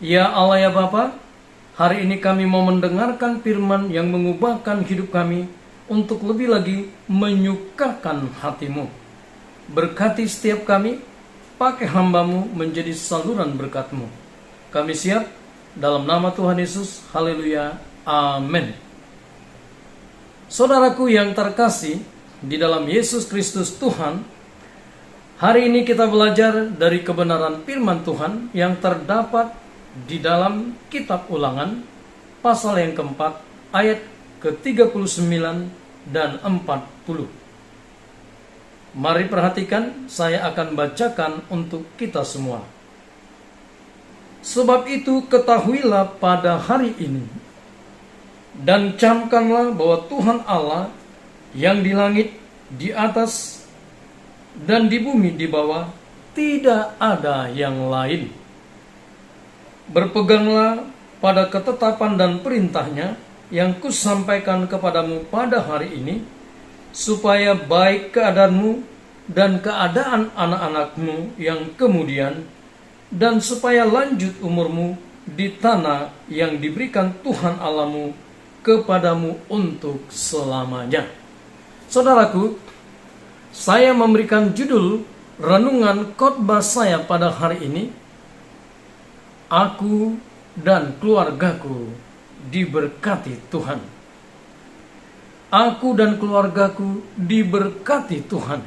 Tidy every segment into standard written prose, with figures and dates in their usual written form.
Ya Allah ya Bapa, hari ini kami mau mendengarkan firman yang mengubahkan hidup kami untuk lebih lagi menyukakan hati-Mu. Berkati setiap kami, pakai hamba-Mu menjadi saluran berkat-Mu. Kami siap dalam nama Tuhan Yesus. Haleluya. Amin. Saudaraku yang terkasih di dalam Yesus Kristus Tuhan, hari ini kita belajar dari kebenaran firman Tuhan yang terdapat di dalam kitab Ulangan pasal yang keempat ayat ke-39 dan 40. Mari perhatikan, saya akan bacakan untuk kita semua. Sebab itu ketahuilah pada hari ini dan camkanlah bahwa Tuhan Allah yang di langit di atas dan di bumi di bawah tidak ada yang lain. Berpeganglah pada ketetapan dan perintahnya yang kusampaikan kepadamu pada hari ini, supaya baik keadaanmu dan keadaan anak-anakmu yang kemudian, dan supaya lanjut umurmu di tanah yang diberikan Tuhan Allahmu kepadamu untuk selamanya. Saudaraku, saya memberikan judul renungan khotbah saya pada hari ini, Aku dan keluargaku diberkati Tuhan. Aku dan keluargaku diberkati Tuhan.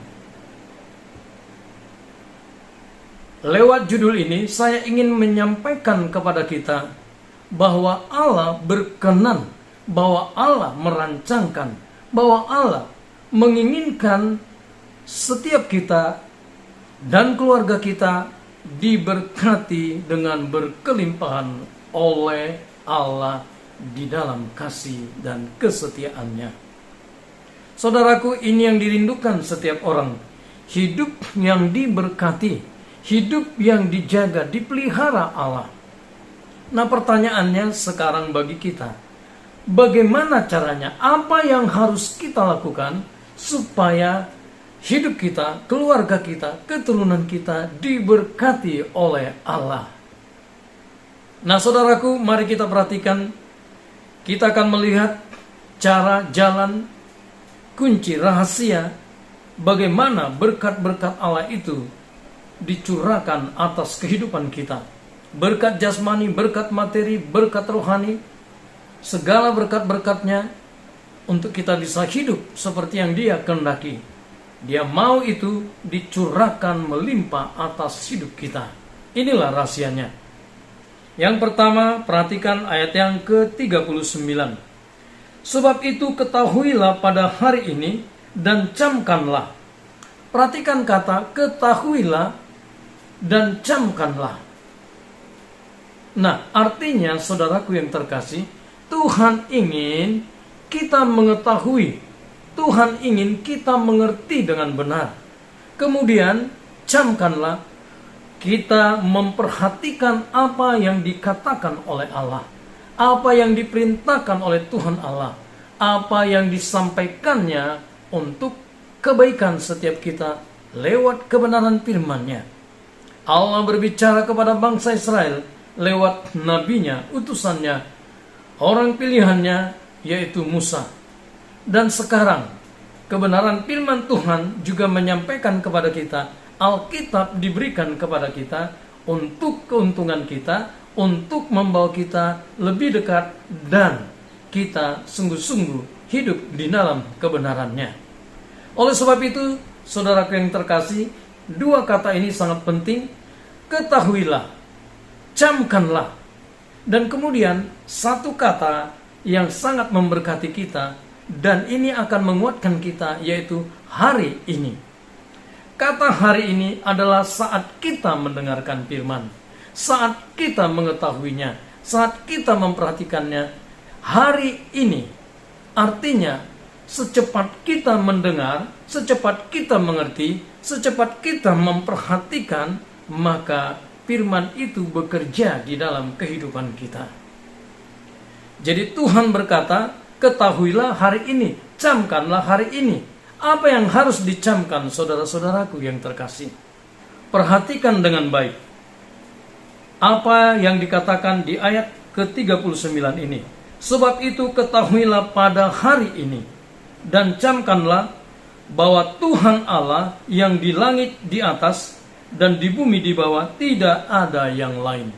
Lewat judul ini saya ingin menyampaikan kepada kita bahwa Allah berkenan, bahwa Allah merancangkan, bahwa Allah menginginkan setiap kita dan keluarga kita diberkati dengan berkelimpahan oleh Allah di dalam kasih dan kesetiaannya. Saudaraku, ini yang dirindukan setiap orang. Hidup yang diberkati, hidup yang dijaga, dipelihara Allah. Nah, pertanyaannya sekarang bagi kita, bagaimana caranya? Apa yang harus kita lakukan supaya hidup kita, keluarga kita, keturunan kita diberkati oleh Allah? Nah, saudaraku, mari kita perhatikan. Kita akan melihat cara, jalan, kunci, rahasia bagaimana berkat-berkat Allah itu dicurahkan atas kehidupan kita. Berkat jasmani, berkat materi, berkat rohani, segala berkat-berkatnya untuk kita bisa hidup seperti yang Dia kehendaki. Dia mau itu dicurahkan melimpah atas hidup kita. Inilah rahasianya. Yang pertama, perhatikan ayat yang ke-39. Sebab itu ketahuilah pada hari ini dan camkanlah. Perhatikan kata ketahuilah dan camkanlah. Nah, artinya saudaraku yang terkasih, Tuhan ingin kita mengetahui, Tuhan ingin kita mengerti dengan benar. Kemudian camkanlah, kita memperhatikan apa yang dikatakan oleh Allah, apa yang diperintahkan oleh Tuhan Allah, apa yang disampaikannya untuk kebaikan setiap kita lewat kebenaran firman-Nya. Allah berbicara kepada bangsa Israel lewat nabinya, utusannya, orang pilihannya, yaitu Musa. Dan sekarang kebenaran firman Tuhan juga menyampaikan kepada kita. Alkitab diberikan kepada kita untuk keuntungan kita, untuk membawa kita lebih dekat dan kita sungguh-sungguh hidup di dalam kebenarannya. Oleh sebab itu, saudaraku yang terkasih, dua kata ini sangat penting. Ketahuilah, camkanlah. Dan kemudian satu kata yang sangat memberkati kita, dan ini akan menguatkan kita, yaitu hari ini. Kata hari ini adalah saat kita mendengarkan firman, saat kita mengetahuinya, saat kita memperhatikannya. Hari ini artinya secepat kita mendengar, secepat kita mengerti, secepat kita memperhatikan, maka firman itu bekerja di dalam kehidupan kita. Jadi Tuhan berkata, ketahuilah hari ini, camkanlah hari ini. Apa yang harus dicamkan, saudara-saudaraku yang terkasih? Perhatikan dengan baik. apa yang dikatakan di ayat ke-39 ini. Sebab itu ketahuilah pada hari ini dan camkanlah bahwa Tuhan Allah yang di langit di atas dan di bumi di bawah tidak ada yang lain.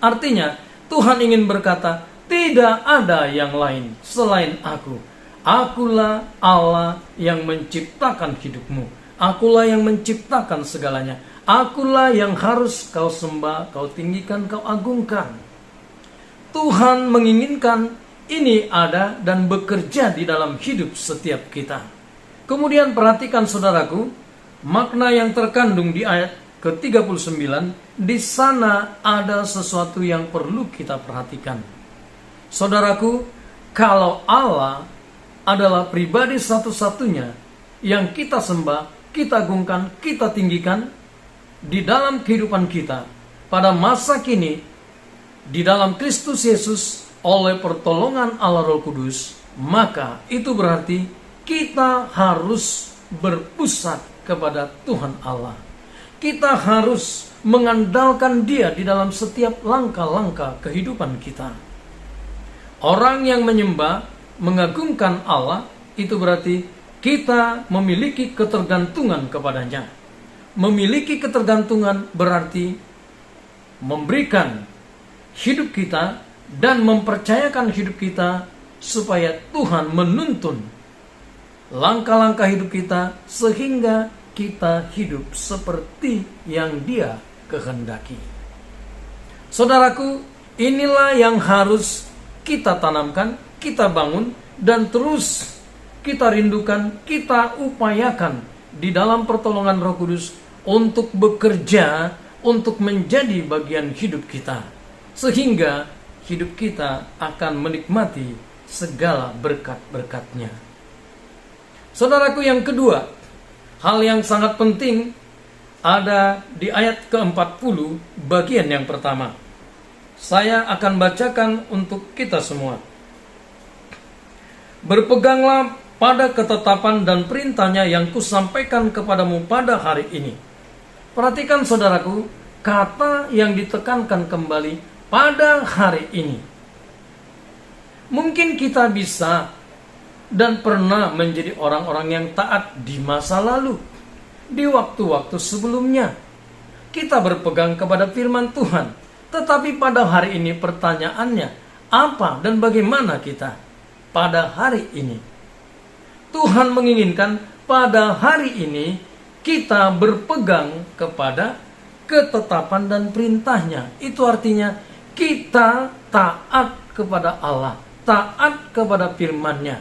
Artinya Tuhan ingin berkata, tidak ada yang lain selain aku. Akulah Allah yang menciptakan hidupmu. Akulah yang menciptakan segalanya. Akulah yang harus kau sembah, kau tinggikan, kau agungkan. Tuhan menginginkan ini ada dan bekerja di dalam hidup setiap kita. Kemudian perhatikan saudaraku, makna yang terkandung di ayat ke-39, di sana ada sesuatu yang perlu kita perhatikan. Saudaraku, kalau Allah adalah pribadi satu-satunya yang kita sembah, kita agungkan, kita tinggikan di dalam kehidupan kita pada masa kini, di dalam Kristus Yesus oleh pertolongan Allah Roh Kudus, maka itu berarti kita harus berpusat kepada Tuhan Allah. Kita harus mengandalkan Dia di dalam setiap langkah-langkah kehidupan kita. Orang yang menyembah, mengagungkan Allah, itu berarti kita memiliki ketergantungan kepadanya. Memiliki ketergantungan berarti memberikan hidup kita dan mempercayakan hidup kita supaya Tuhan menuntun langkah-langkah hidup kita sehingga kita hidup seperti yang Dia kehendaki. Saudaraku, inilah yang harus kita tanamkan, kita bangun, dan terus kita rindukan, kita upayakan di dalam pertolongan Roh Kudus untuk bekerja, untuk menjadi bagian hidup kita. Sehingga hidup kita akan menikmati segala berkat-berkat-Nya. Saudaraku, yang kedua, hal yang sangat penting ada di ayat ke-40 bagian yang pertama. Saya akan bacakan untuk kita semua. Berpeganglah pada ketetapan dan perintahnya yang kusampaikan kepadamu pada hari ini. Perhatikan saudaraku, kata yang ditekankan kembali pada hari ini. Mungkin kita bisa dan pernah menjadi orang-orang yang taat di masa lalu, di waktu-waktu sebelumnya. Kita berpegang kepada firman Tuhan, tetapi pada hari ini pertanyaannya, apa dan bagaimana kita pada hari ini? Tuhan menginginkan pada hari ini kita berpegang kepada ketetapan dan perintahnya. Itu artinya kita taat kepada Allah, taat kepada firman-Nya.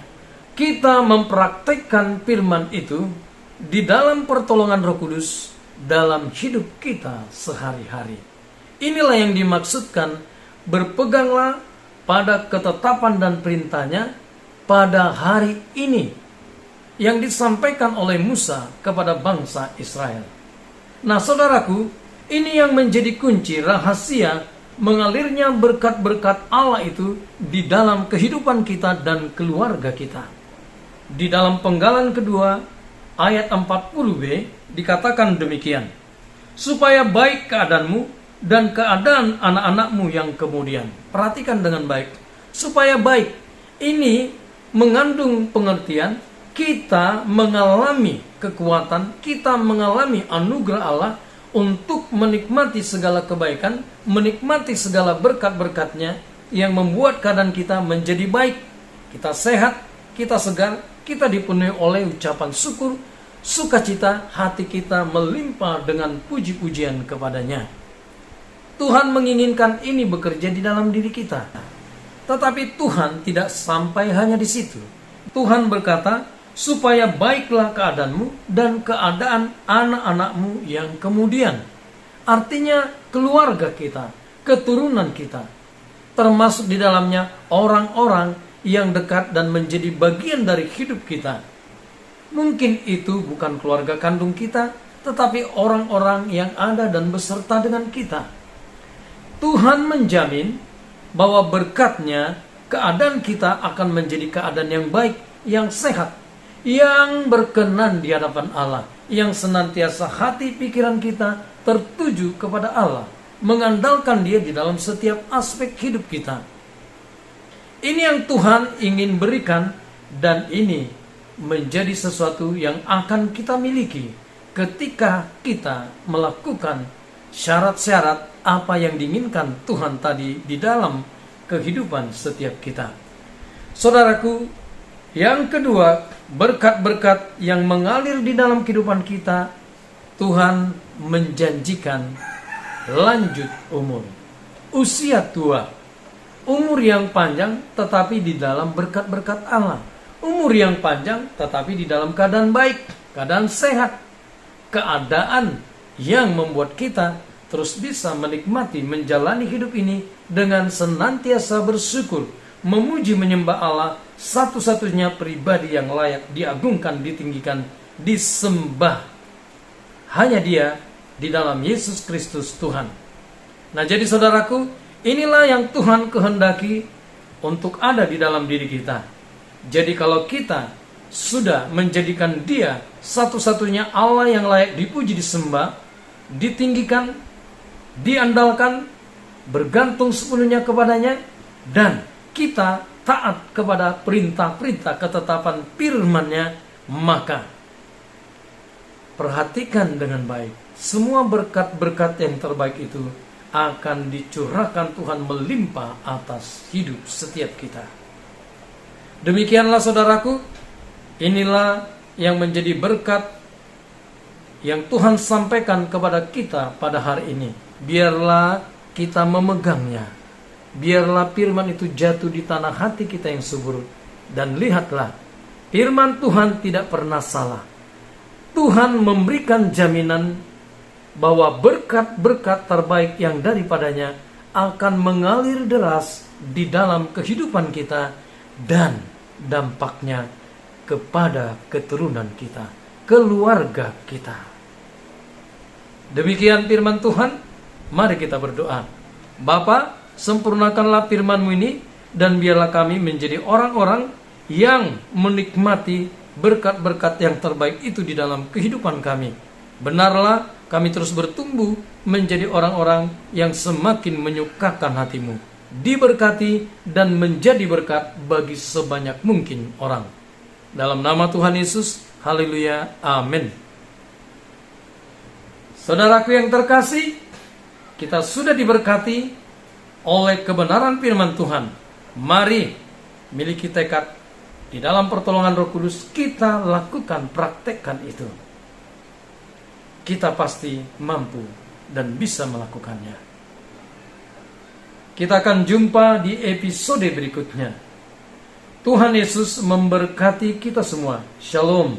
Kita mempraktikkan firman itu di dalam pertolongan Roh Kudus dalam hidup kita sehari-hari. Inilah yang dimaksudkan berpeganglah pada ketetapan dan perintahnya pada hari ini yang disampaikan oleh Musa kepada bangsa Israel. Nah saudaraku, ini yang menjadi kunci rahasia mengalirnya berkat-berkat Allah itu di dalam kehidupan kita dan keluarga kita. Di dalam Penggalan kedua ayat 40b dikatakan demikian, supaya baik keadaanmu dan keadaan anak-anakmu yang kemudian. Perhatikan dengan baik, supaya baik. Ini mengandung pengertian kita mengalami kekuatan, kita mengalami anugerah Allah untuk menikmati segala kebaikan, menikmati segala berkat-berkat-Nya yang membuat keadaan kita menjadi baik. Kita sehat, kita segar, kita dipenuhi oleh ucapan syukur, sukacita, hati kita melimpah dengan puji-pujian kepada-Nya. Tuhan menginginkan ini bekerja di dalam diri kita. Tetapi Tuhan tidak sampai hanya di situ. Tuhan berkata, supaya baiklah keadaanmu dan keadaan anak-anakmu yang kemudian. Artinya keluarga kita, keturunan kita, termasuk di dalamnya orang-orang yang dekat dan menjadi bagian dari hidup kita. Mungkin itu bukan keluarga kandung kita, tetapi orang-orang yang ada dan beserta dengan kita. Tuhan menjamin bahwa berkat-Nya keadaan kita akan menjadi keadaan yang baik, yang sehat, yang berkenan di hadapan Allah, yang senantiasa hati pikiran kita tertuju kepada Allah, mengandalkan Dia di dalam setiap aspek hidup kita. Ini yang Tuhan ingin berikan, dan ini menjadi sesuatu yang akan kita miliki ketika kita melakukan syarat-syarat apa yang diinginkan Tuhan tadi di dalam kehidupan setiap kita. Saudaraku, yang kedua, berkat-berkat yang mengalir di dalam kehidupan kita, Tuhan menjanjikan lanjut umur, usia tua, umur yang panjang tetapi di dalam berkat-berkat Allah, umur yang panjang tetapi di dalam keadaan baik, keadaan sehat, keadaan yang membuat kita terus bisa menikmati menjalani hidup ini dengan senantiasa bersyukur, memuji menyembah Allah, satu-satunya pribadi yang layak diagungkan, ditinggikan, disembah. Hanya Dia di dalam Yesus Kristus Tuhan. Nah, jadi saudaraku, inilah yang Tuhan kehendaki untuk ada di dalam diri kita. Jadi kalau kita sudah menjadikan Dia satu-satunya Allah yang layak dipuji, disembah, ditinggikan, diandalkan, bergantung sepenuhnya kepadanya, dan kita taat kepada perintah-perintah ketetapan firman-Nya, maka perhatikan dengan baik, semua berkat-berkat yang terbaik itu akan dicurahkan Tuhan melimpah atas hidup setiap kita. Demikianlah saudaraku, inilah yang menjadi berkat yang Tuhan sampaikan kepada kita pada hari ini. Biarlah kita memegangnya, biarlah firman itu jatuh di tanah hati kita yang subur. Dan lihatlah, firman Tuhan tidak pernah salah. Tuhan memberikan jaminan bahwa berkat-berkat terbaik yang daripadanya akan mengalir deras di dalam kehidupan kita dan dampaknya kepada keturunan kita, keluarga kita. Demikian firman Tuhan. Mari kita berdoa. Bapa, sempurnakanlah firman-Mu ini, dan biarlah kami menjadi orang-orang yang menikmati berkat-berkat yang terbaik itu di dalam kehidupan kami. Benarlah kami terus bertumbuh menjadi orang-orang yang semakin menyukakan hati-Mu, diberkati dan menjadi berkat bagi sebanyak mungkin orang. Dalam nama Tuhan Yesus, haleluya, amin. Saudaraku yang terkasih, kita sudah diberkati oleh kebenaran firman Tuhan. Mari miliki tekad di dalam pertolongan Roh Kudus, kita lakukan, praktekkan itu. Kita pasti mampu dan bisa melakukannya. Kita akan jumpa di episode berikutnya. Tuhan Yesus memberkati kita semua. Shalom.